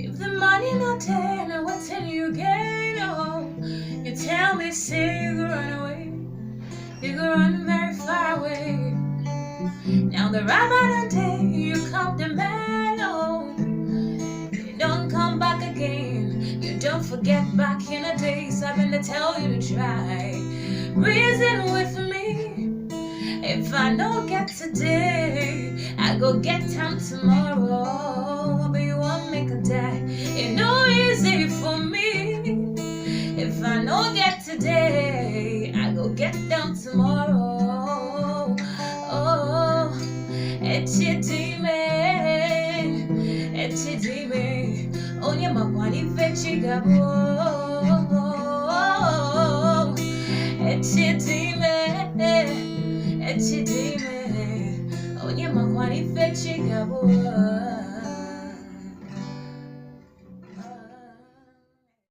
If the money not there, now what can you gain? Oh, you tell me, say you go run away. You go run very far away. Now the right day you come to man. Oh, you don't come back again. You don't forget back in the days. I've been to tell you to try. Reason with me. If I don't get today, I go get time tomorrow. But you won't make a day. It's no easy for me. If I don't get today, I go get down tomorrow. Oh, etchidime, onye makwani fechigabo. Etchidime, onye makwani fechigabo.